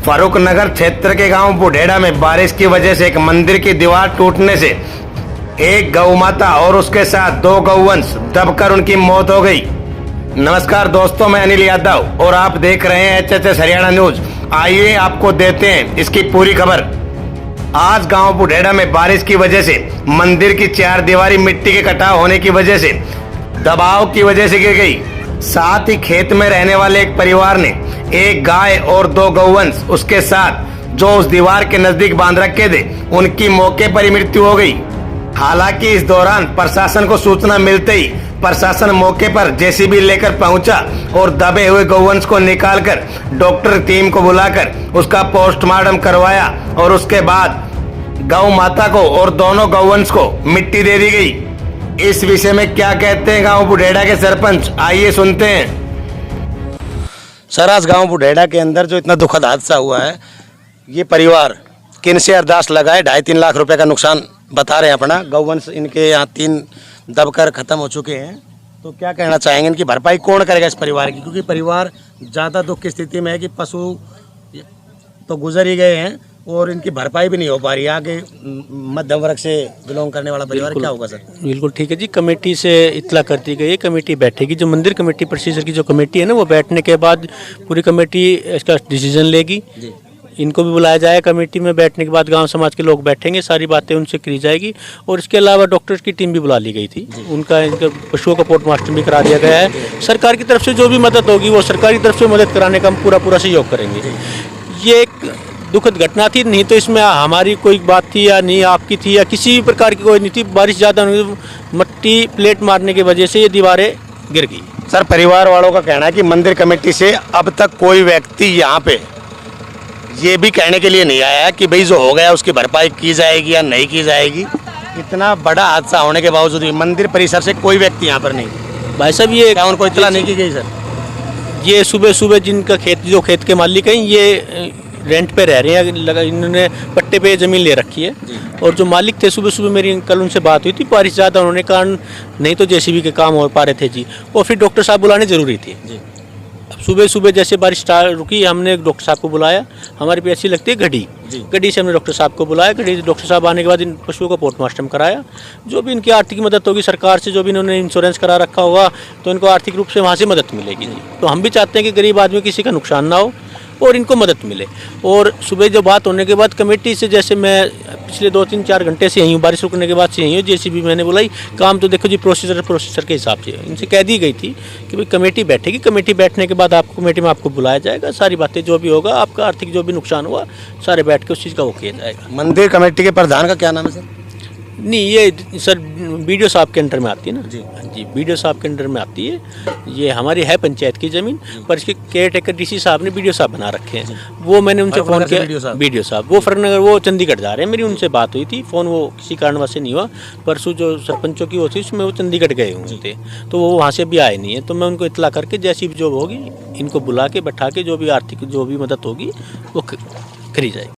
फारूक नगर क्षेत्र के गांव बुढ़ेड़ा में बारिश की वजह से एक मंदिर की दीवार टूटने से एक गौ माता और उसके साथ दो गौवंश दबकर उनकी मौत हो गई। नमस्कार दोस्तों, मैं अनिल यादव और आप देख रहे हैं HHS हरियाणा न्यूज। आइए आपको देते हैं इसकी पूरी खबर। आज गांव बुढ़ेड़ा में बारिश की वजह से मंदिर की चार दीवारी मिट्टी के कटाव होने की वजह से दबाव की वजह से गिर गई। साथ ही खेत में रहने वाले एक परिवार ने एक गाय और दो गौवंश उसके साथ जो उस दीवार के नजदीक बांध रखे थे, उनकी मौके पर ही मृत्यु हो गई। हालांकि इस दौरान प्रशासन को सूचना मिलते ही प्रशासन मौके पर JCB लेकर पहुंचा और दबे हुए गौवंश को निकालकर डॉक्टर टीम को बुलाकर उसका पोस्टमार्टम करवाया और उसके बाद गौ माता को और दोनों गौवंश को मिट्टी दे दी गई। इस विषय में क्या कहते हैं गांव बुढ़ेड़ा के सरपंच, आइए सुनते हैं। सर, आज गांव बुढ़ेड़ा के अंदर जो इतना दुखद हादसा हुआ है, ये परिवार किन से अरदास लगाए 2.5-3 लाख रुपए का नुकसान बता रहे हैं अपना। गौवंश इनके यहाँ 3 दबकर खत्म हो चुके हैं, तो क्या कहना चाहेंगे, इनकी भरपाई कौन करेगा इस परिवार की? क्योंकि परिवार ज़्यादा दुख की स्थिति में है कि पशु तो गुजर ही गए हैं और इनकी भरपाई भी नहीं हो पा रही। आगे मध्यम वर्ग से बिलोंग करने वाला परिवार क्या होगा सर? बिल्कुल ठीक है जी, कमेटी से इत्तला कर दी गई है, कमेटी बैठेगी। जो मंदिर कमेटी प्रोसीजर की जो कमेटी है ना, वो बैठने के बाद पूरी कमेटी इसका डिसीजन लेगी। इनको भी बुलाया जाए कमेटी में, बैठने के बाद गांव समाज के लोग बैठेंगे, सारी बातें उनसे करी जाएगी। और इसके अलावा डॉक्टर्स की टीम भी बुला ली गई थी, उनका इनका पशुओं का पोस्टमार्टम भी करा दिया गया है। सरकार की तरफ से जो भी मदद होगी वो सरकारी तरफ से मदद कराने का हम पूरा सहयोग करेंगे। ये एक दुखद घटना थी, नहीं तो इसमें हमारी कोई बात थी या नहीं आपकी थी या किसी भी प्रकार की कोई नहीं थी। बारिश ज़्यादा मट्टी प्लेट मारने की वजह से ये दीवारें गिर गई। सर, परिवार वालों का कहना है कि मंदिर कमेटी से अब तक कोई व्यक्ति यहाँ पे ये भी कहने के लिए नहीं आया कि भाई जो हो गया उसकी भरपाई की जाएगी या नहीं की जाएगी। इतना बड़ा हादसा होने के बावजूद भी मंदिर परिसर से कोई व्यक्ति यहाँ पर नहीं। भाई साहब, ये उनको इतला नहीं की गई सर? ये सुबह जिनका खेत के मालिक हैं, ये रेंट पे रह रहे हैं, इन्होंने पट्टे पे ज़मीन ले रखी है। और जो मालिक थे, सुबह मेरी कल उनसे बात हुई थी, बारिश ज़्यादा होने के कारण नहीं तो JCB के काम हो पा रहे थे जी, और फिर डॉक्टर साहब बुलाने ज़रूरी थी जी। अब सुबह जैसे बारिश रुकी, हमने डॉक्टर साहब को बुलाया। हमारी भी ऐसी लगती है गड्डी से हमने डॉक्टर साहब को बुलाया। गड्डी से डॉक्टर साहब आने के बाद इन पशुओं का पोस्टमार्टम कराया। जो भी इनकी आर्थिक मदद होगी सरकार से, जो भी इन्होंने इंश्योरेंस करा रखा होगा, तो इनको आर्थिक रूप से वहाँ से मदद मिलेगी जी। तो हम भी चाहते हैं कि गरीब आदमी किसी का नुकसान ना हो और इनको मदद मिले। और सुबह जो बात होने के बाद कमेटी से, जैसे मैं पिछले 2-3-4 घंटे से यहीं हूँ, बारिश रुकने के बाद से यहीं हूँ, JCB मैंने बुलाई। काम तो देखो जी प्रोसीजर के हिसाब से इनसे कह दी गई थी कि भाई कमेटी बैठेगी, कमेटी बैठने के बाद आपको कमेटी में आपको बुलाया जाएगा। सारी बातें जो भी होगा, आपका आर्थिक जो भी नुकसान हुआ, सारे बैठ के उस चीज़ का वो किया जाएगा। मंदिर कमेटी के प्रधान का क्या नाम है सर? नहीं, ये सर BDO साहब के अंडर में आती है ना जी, BDO साहब के अंडर में आती है। ये हमारी है पंचायत की ज़मीन, पर इसके केयर टेकर DC साहब ने BDO साहब बना रखे हैं। वो मैंने उनसे फ़ोन किया, BDO साहब वो फरनगर, वो चंडीगढ़ जा रहे हैं। मेरी उनसे बात हुई थी, फ़ोन वो किसी कारणवश से नहीं हुआ। परसों जो सरपंचों की वो थी, उसमें वो चंडीगढ़ गए हुए थे, तो वो वहाँ से भी आए नहीं है। तो मैं उनको इत्तला करके जैसी भी जो होगी इनको बुला के बैठा के जो भी आर्थिक जो भी मदद होगी वो करी जाएगी।